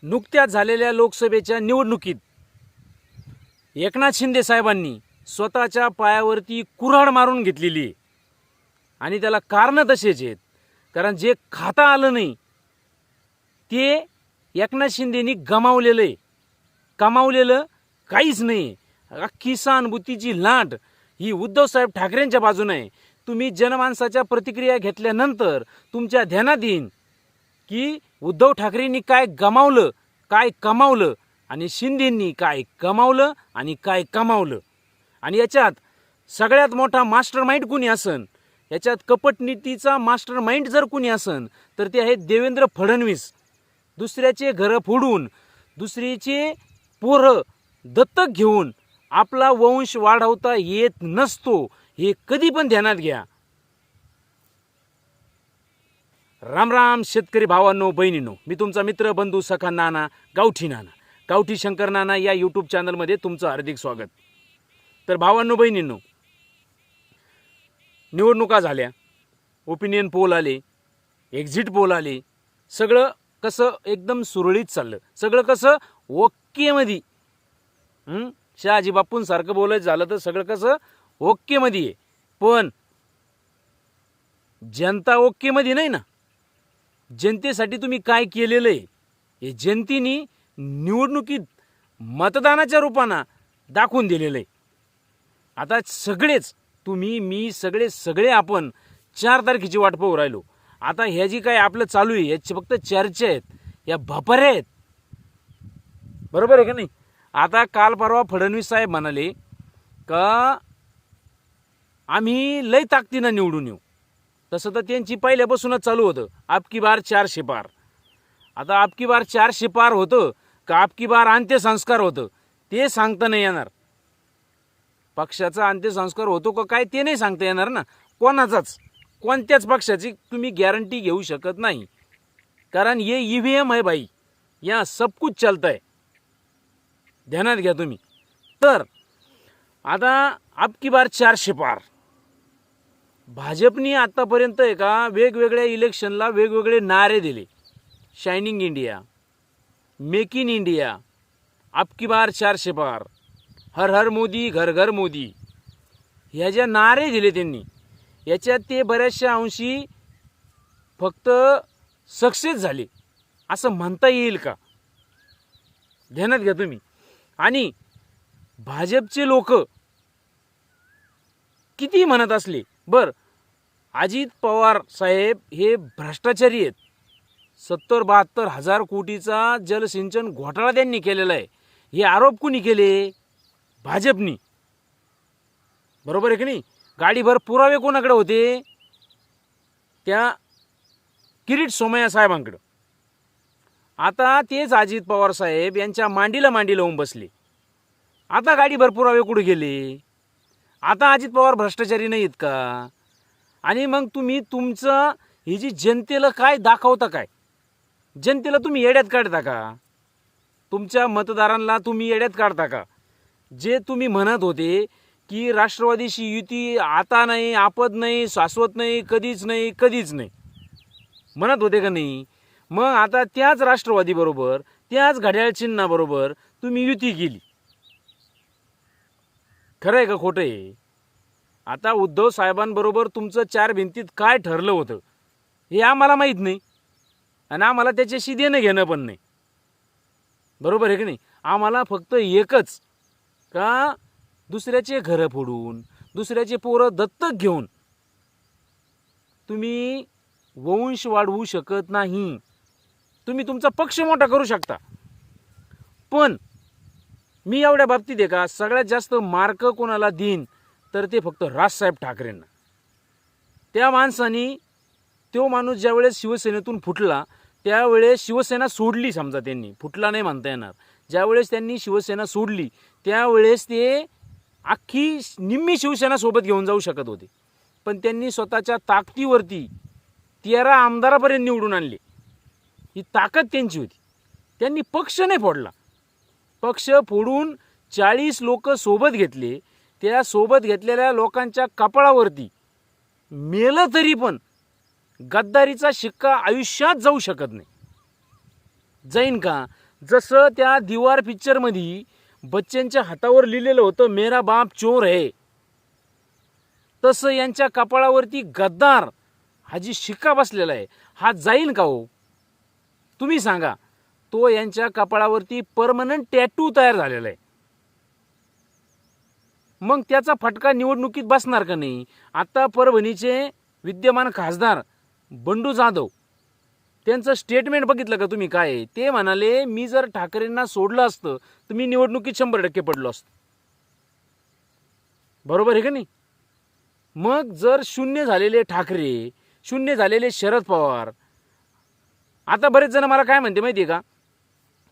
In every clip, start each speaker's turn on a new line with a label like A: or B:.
A: नुकत्याच झालेल्या लोकसभेच्या निवडणुकीत एकनाथ शिंदे साहेबांनी स्वतःच्या पायावरती कुऱ्हाड मारून घेतलेली आहे. आणि त्याला कारणं तसेच आहेत. कारण जे खाता आलं नाही ते एकनाथ शिंदेनी गमावलेलं आहे. कमावलेलं काहीच नाही. अख्खी सहानुभूतीची लाट ही उद्धवसाहेब ठाकरेंच्या बाजूने आहे. तुम्ही जनमानसाच्या प्रतिक्रिया घेतल्यानंतर तुमच्या ध्यानात येईल की उद्धव ठाकरेंनी काय गमावलं, काय कमावलं आणि शिंदेंनी काय कमावलं आणि काय कमावलं. आणि याच्यात सगळ्यात मोठा मास्टर माइंड कुणी असन, याच्यात कपटनीतीचा मास्टर माइंड जर कुणी असन तर ते आहेत देवेंद्र फडणवीस. दुसऱ्याचे घरं फोडून, दुसऱ्याचे पोरं दत्तक घेऊन आपला वंश वाढवता येत नसतो, हे कधी पण ध्यानात घ्या. राम राम शेतकरी भावांनो, बहिणींनो, मी तुमचा मित्र बंधू सखा नाना, गावठी शंकर नाना या यूट्यूब चॅनलमध्ये तुमचं हार्दिक स्वागत. तर भावांनो, बहिणींनो, निवडणुका झाल्या, ओपिनियन पोल आले, एक्झिट पोल आले, सगळं कसं एकदम सुरळीत चाललं, सगळं कसं ओकेमध्ये. शहाजी बापूंसारखं बोलायचं झालं तर सगळं कसं ओकेमध्ये आहे. पण जनता ओकेमध्ये नाही ना. जनतेसाठी तुम्ही काय केलेलं आहे हे जनतेने निवडणुकीत मतदानाच्या रूपानं दाखवून दिलेलं आहे. आता सगळेच तुम्ही, मी, सगळे आपण 4 तारखेची वाट पाहू राहिलो. आता ह्या जी काय आपलं चालू आहे याची फक्त चर्चा आहेत, या भापऱ्या आहेत. बरोबर आहे का नाही. आता काल परवा फडणवीस साहेब म्हणाले का आम्ही लय ताकदीनं निवडून येऊ. तसं तर त्यांची पहिल्यापासूनच चालू होतं, आपकी बार 400 पार. आता आपकी बार 400 पार होतं का आपकी बार अंत्यसंस्कार होतं ते सांगता नाही येणार. पक्षाचा अंत्यसंस्कार होतो का काय ते नाही सांगता येणार ना. कोणत्याच पक्षाची तुम्ही गॅरंटी घेऊ शकत नाही. कारण ये EVM है भाई, यहाँ सब कुछ चलता है, ध्यानात घ्या तुम्ही. तर आता आपकी बार 400 पार. भाजपनी आतापर्यंत आहे का वेगवेगळ्या इलेक्शनला वेगवेगळे नारे दिले. Shining India, make in India, आपकी बार 400 पार, हर हर मोदी, घर घर मोदी, ह्या ज्या नारे दिले त्यांनी, याच्यात ते बऱ्याचशा अंशी फक्त सक्सेस झाले असं म्हणता येईल का, ध्यानात घ्या तुम्ही. आणि भाजपचे लोक किती म्हणत असले, बर अजित पवार साहेब हे भ्रष्टाचारी आहेत, 70-72 हजार कोटीचा जलसिंचन घोटाळा त्यांनी केलेला आहे, हे आरोप कुणी केले, भाजपनी. बरोबर आहे की नाही. गाडीभर पुरावे कोणाकडे होते, त्या किरीट सोमय्या साहेबांकडे. आता तेच अजित पवार साहेब यांच्या मांडीला लावून बसले. आता गाडीभर पुरावे कुठे गेले. आता अजित पवार भ्रष्टाचारी नाहीत का. आणि मग तुम्ही तुमचं ही जी जनतेला काय दाखवता, काय जनतेला तुम्ही येड्यात काढता का, तुमच्या मतदारांना तुम्ही येड्यात काढता का. जे तुम्ही म्हणत होते की राष्ट्रवादीशी युती आता नाही, आपद नाही, शाश्वत नाही, कधीच नाही म्हणत होते का नाही. मग आता त्याच राष्ट्रवादी बरोबर, त्याच घड्याळ चिन्हाबरोबर तुम्ही युती केली. खरं आहे का खोटं आहे. आता उद्धव साहेबांबरोबर तुमचं 4 भिंतीत काय ठरलं होतं हे आम्हाला माहीत नाही आणि आम्हाला त्याच्याशी देणं घेणं पण नाही. बरोबर आहे की नाही. आम्हाला फक्त एकच का दुसऱ्याचे घरं फोडून, दुसऱ्याचे पोरं दत्तक घेऊन तुम्ही वंश वाढवू शकत नाही. तुम्ही तुमचा पक्ष मोठा करू शकता, पण मी एवढ्या बाबतीत आहे का सगळ्यात जास्त मार्क कोणाला देईन तर ते फक्त राजसाहेब ठाकरेंना. त्या माणसाने, तो माणूस ज्यावेळेस शिवसेनेतून फुटला त्यावेळेस शिवसेना सोडली, समजा त्यांनी फुटला नाही म्हणता येणार, ज्यावेळेस त्यांनी शिवसेना सोडली त्यावेळेस ते अख्खी निम्मी शिवसेना सोबत घेऊन जाऊ शकत होते. पण त्यांनी स्वतःच्या ताकदीवरती 13 आमदारापर्यंत निवडून आणले. ही ताकद त्यांची होती. त्यांनी पक्ष नाही फोडला. पक्ष फोडून 40 लोक सोबत घेतले. त्या सोबत घेतलेल्या लोकांच्या कपाळावरती मेलं तरी पण गद्दारीचा शिक्का आयुष्यात जाऊ शकत नाही. जाईन का. जसं त्या दीवार पिक्चरमध्ये बच्चनच्या हातावर लिहिलेलं होतं मेरा बाप चोर है, तसं यांच्या कपाळावरती गद्दार हा जी शिक्का बसलेला आहे हा जाईल का हो? तुम्ही सांगा. तो यांच्या कपाळावरती परमनंट टॅटू तयार झालेला आहे. मग त्याचा फटका निवडणुकीत बसणार का नाही? आता परभणीचे विद्यमान खासदार बंडू जाधव त्यांचं स्टेटमेंट बघितलं का तुम्ही? काय ते म्हणाले, मी जर ठाकरेंना सोडलं असतं तर मी निवडणुकीत 100% पडलो असतो. बरोबर आहे का नाही? मग जर शून्य झालेले ठाकरे, शून्य झालेले शरद पवार, आता बरेच जण मला काय म्हणते माहिती आहे का,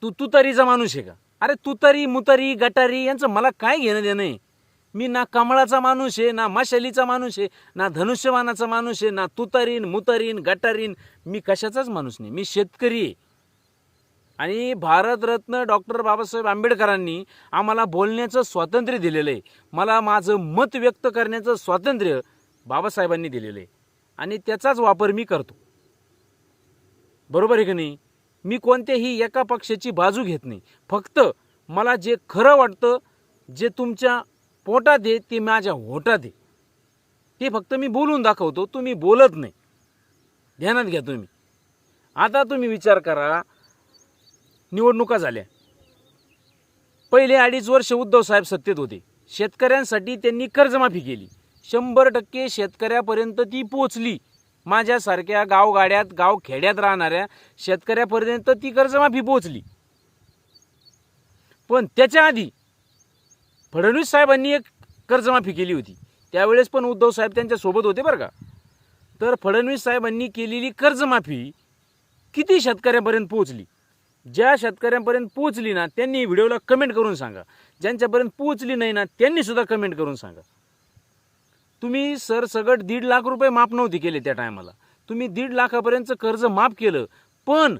A: तू तुतारीचा माणूस आहे का? अरे तुतारी मुतारी गटारी यांचं मला काय घेणं देणं आहे? मी ना कमळाचा माणूस आहे, ना मशालीचा माणूस आहे, ना धनुष्यबाणाचा माणूस आहे, ना तुतारीन मुतारीन गटारीन. मी कशाचाच माणूस नाही. मी शेतकरी आहे. आणि भारतरत्न डॉक्टर बाबासाहेब आंबेडकरांनी आम्हाला बोलण्याचं स्वातंत्र्य दिलेलं आहे. मला माझं मत व्यक्त करण्याचं स्वातंत्र्य बाबासाहेबांनी दिलेलं आहे आणि त्याचाच वापर मी करतो. बरोबर आहे की नाही? मी कोणत्याही एका पक्षाची बाजू घेत नाही. फक्त मला जे खरं वाटतं, जे तुमच्या पोटात आहे ते माझ्या होटात आहे, ते फक्त मी बोलून दाखवतो. तुम्ही बोलत नाही. ध्यानात घ्या तुम्ही. आता तुम्ही विचार करा, निवडणुका झाल्या, पहिले 2.5 वर्ष उद्धव साहेब सत्तेत होते. शेतकऱ्यांसाठी त्यांनी कर्जमाफी केली. 100% शेतकऱ्यापर्यंत ती पोचली. माझ्यासारख्या गावगाड्यात गावखेड्यात राहणाऱ्या शेतकऱ्यापर्यंत ती कर्जमाफी पोचली. पण त्याच्या आधी फडणवीस साहेबांनी एक कर्जमाफी केली होती. त्यावेळेस पण उद्धव साहेब त्यांच्या सोबत होते बरं का. तर फडणवीस साहेबांनी केलेली कर्जमाफी किती शेतकऱ्यांपर्यंत पोहोचली? ज्या शेतकऱ्यांपर्यंत पोहोचली ना त्यांनी व्हिडिओला कमेंट करून सांगा. ज्यांच्यापर्यंत पोहोचली नाही ना त्यांनी सुद्धा कमेंट करून सांगा. तुम्ही सरसगट 1.5 लाख रुपये माफ नव्हते केले त्या टायमाला. तुम्ही 1.5 लाखापर्यंतचं कर्ज माफ केलं, पण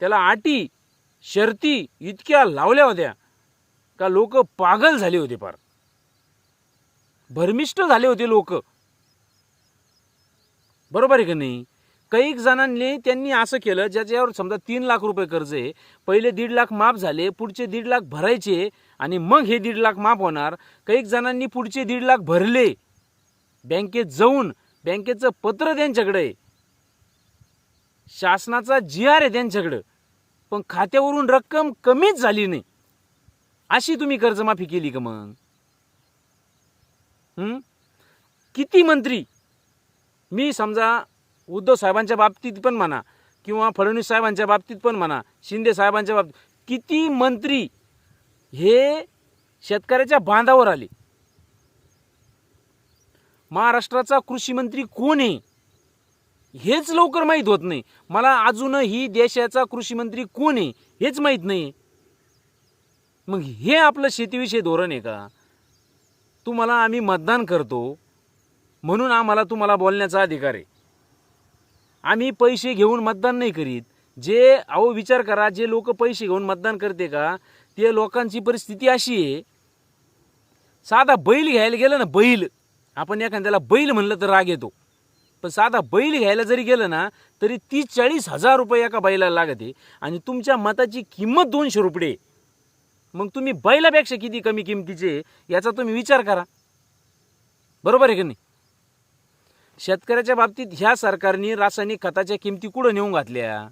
A: त्याला अटी शर्ती इतक्या लावल्या होत्या का लोक पागल झाले होते, फार भरमिष्ट झाले होते लोक. बरोबर आहे का नाही? काही जणांनी त्यांनी असं केलं, ज्याच्यावर समजा 3 लाख रुपये कर्ज आहे, पहिले 1.5 लाख माफ झाले, पुढचे 1.5 लाख भरायचे आणि मग हे 1.5 लाख माफ होणार. काही जणांनी पुढचे 1.5 लाख भरले, बँकेत जाऊन, बँकेचं पत्र त्यांच्याकडे आहे, शासनाचा GR आहे त्यांच्याकडे, पण खात्यावरून रक्कम कमीच झाली नाही. अशी तुम्ही कर्जमाफी केली का मग? किती मंत्री, मी समजा उद्धव साहेबांच्या बाबतीत पण म्हणा किंवा फडणवीस साहेबांच्या बाबतीत पण म्हणा, शिंदे साहेबांच्या बाबतीत, किती मंत्री हे शेतकऱ्याच्या बांधावर आले. महाराष्ट्राचा कृषी मंत्री कोण आहे हेच लवकर माहीत होत नाही. मला अजूनही देशाचा कृषी मंत्री कोण आहे हेच माहीत नाही. मग हे आपलं शेतीविषयी धोरण आहे का? तुम्हाला आम्ही मतदान करतो म्हणून आम्हाला तुम्हाला बोलण्याचा अधिकार आहे. आम्ही पैसे घेऊन मतदान नाही करीत. जे अहो विचार करा, जे लोक पैसे घेऊन मतदान करते का ते लोकांची परिस्थिती अशी आहे, साधा बैल घ्यायला गेलं ना, बैल, आपण एखाद्याला बैल म्हणलं तर राग येतो, पण साधा बैल घ्यायला जरी गेलं ना तरी 30-40 हजार रुपये एका बैलाला लागते आणि तुमच्या मताची किंमत 200 रुपये. मग तुम्ही बैलापेक्षा किती कमी किमतीचे याचा तुम्ही विचार करा. बरोबर आहे की नाही? शेतकऱ्याच्या बाबतीत ह्या सरकारने रासायनिक खताच्या किमती कुठं नेऊन घातल्या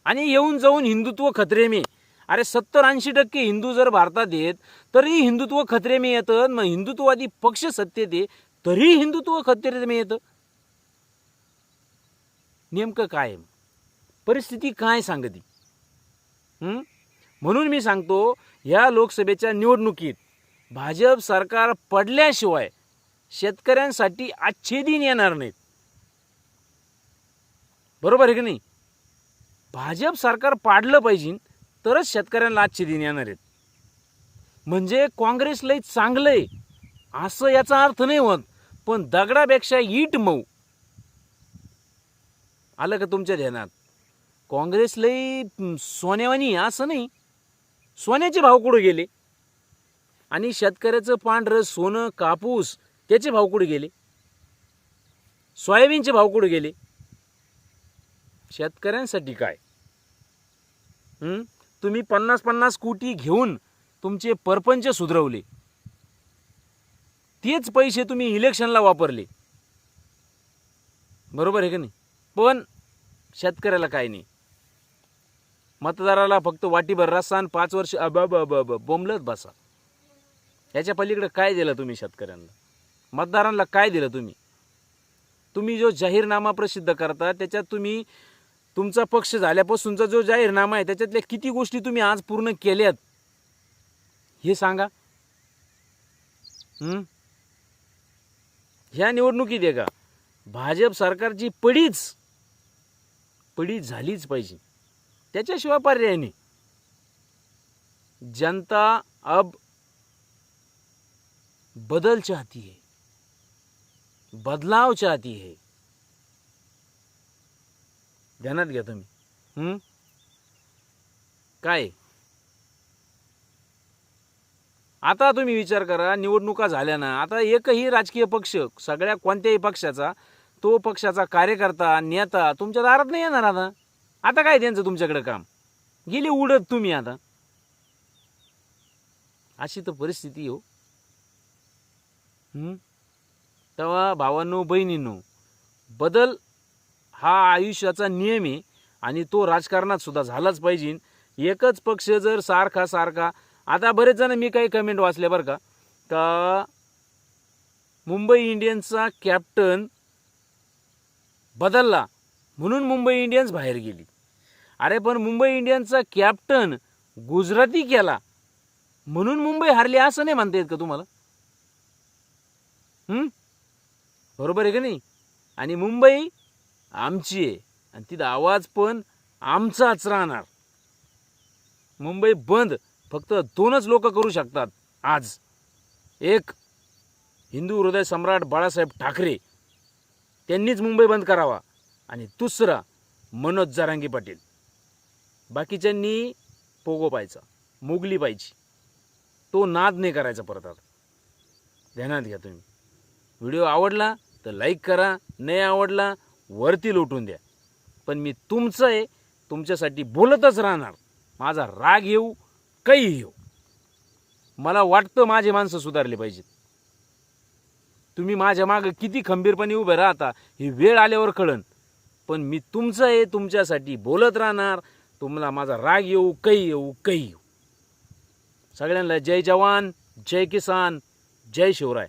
A: आणि येऊन जाऊन हिंदुत्व खतरे में. अरे 70-80% हिंदू जर भारतात येत तरी हिंदुत्व खतरे में येतं. मग हिंदुत्ववादी पक्ष सत्तेत आहे तरी हिंदुत्व खतरे में येतं. नेमकं काय परिस्थिती काय सांगते? म्हणून मी सांगतो, या लोकसभेच्या निवडणुकीत भाजप सरकार पडल्याशिवाय शेतकऱ्यांसाठी अच्छे दिन येणार नाहीत. बरोबर आहे की नाही? भाजप सरकार पाडलं पाहिजे तरच शेतकऱ्यांना अच्छे दिन येणार आहेत. म्हणजे काँग्रेस लई चांगलंय असं याचा अर्थ नाही होत, पण दगडापेक्षा ईट मऊ. आलं का तुमच्या ध्यानात? काँग्रेस लई सोन्यावानी असं नाही. सोन्याचे भाव कुठे गेले आणि शेतकऱ्याचं पांढरं सोनं कापूस त्याचे भाव कुठे गेले? सोयाबीनचे भाव कुठे गेले? शेतकऱ्यांसाठी काय? तुम्ही 50-50 कोटी घेऊन तुमचे परपंच सुधरवले, तेच पैसे तुम्ही इलेक्शनला वापरले, बरोबर आहे का नाही? पण शेतकऱ्याला काय नाही, मतदाराला फक्त वाटीभर रस्सा आणि 5 वर्ष बोंबलत बसा. याच्या पलीकडे काय दिलं तुम्ही शेतकऱ्यांना? मतदारांना काय दिलं तुम्ही? तुम्ही जो जाहीरनामा प्रसिद्ध करता त्याच्यात तुम्ही तुमचा पक्ष झाल्यापासूनचा जो जाहीरनामा आहे त्याच्यातल्या किती गोष्टी तुम्ही आज पूर्ण केल्यात हे सांगा. ह्या निवडणुकीत आहे का भाजप सरकारची पडीच झालीच पाहिजे, त्याच्याशिवाय पर्याय नाही. जनता अब बदल चाहती है, बदलाव चाहती है. ध्यानात घ्या तुम्ही. काय आता तुम्ही विचार करा, निवडणुका झाल्या ना, आता एकही राजकीय पक्ष, सगळ्या कोणत्याही पक्षाचा, तो पक्षाचा कार्यकर्ता नेता तुमच्या दारात नाही येणार. आता काय त्यांचं तुमच्याकडे काम, गेले उडत तुम्ही. आता अशी तर परिस्थिती हो. तेव्हा भावांनो बहिणींनो, बदल हा आयुष्याचा नियम आहे आणि तो राजकारणात सुद्धा झालाच पाहिजे. एकच पक्ष जर सारखा आता बरेच जण मी काही कमेंट वाचले बरं का मुंबई इंडियन्सचा कॅप्टन बदलला म्हणून मुंबई इंडियन्स बाहेर गेली. अरे पण मुंबई इंडियन्सचा कॅप्टन गुजराती केला म्हणून मुंबई हारली असं नाही म्हणता येत का तुम्हाला? बरोबर आहे का नाही? आणि मुंबई आमची आहे आणि तिथं आवाज पण आमचाच राहणार. मुंबई बंद फक्त 2च लोक करू शकतात आज. एक हिंदू हृदय सम्राट बाळासाहेब ठाकरे, त्यांनीच मुंबई बंद करावा, आणि दुसरा मनोज जरांगे पाटील. बाकीच्यांनी पोगो पाहायचा, मुगली पाहिजे, तो नाद नाही करायचा परत. आता ध्यानात घ्या तुम्ही. व्हिडिओ आवडला तर लाईक करा, नाही आवडला वरती लोटून द्या. पण मी तुमचं आहे, तुमच्यासाठी बोलतच राहणार. माझा राग येऊ काही येऊ, मला वाटतं माझे माणसं सुधारले पाहिजेत. तुम्ही माझ्या मागे किती खंबीरपणे उभे राहता ही वेळ आल्यावर कळन. पण मी तुमचं आहे, तुमच्यासाठी बोलत राहणार. तुम्हाला माझा राग येऊ काही येऊ. सगळ्यांना जय जवान, जय किसान, जय शिवराय.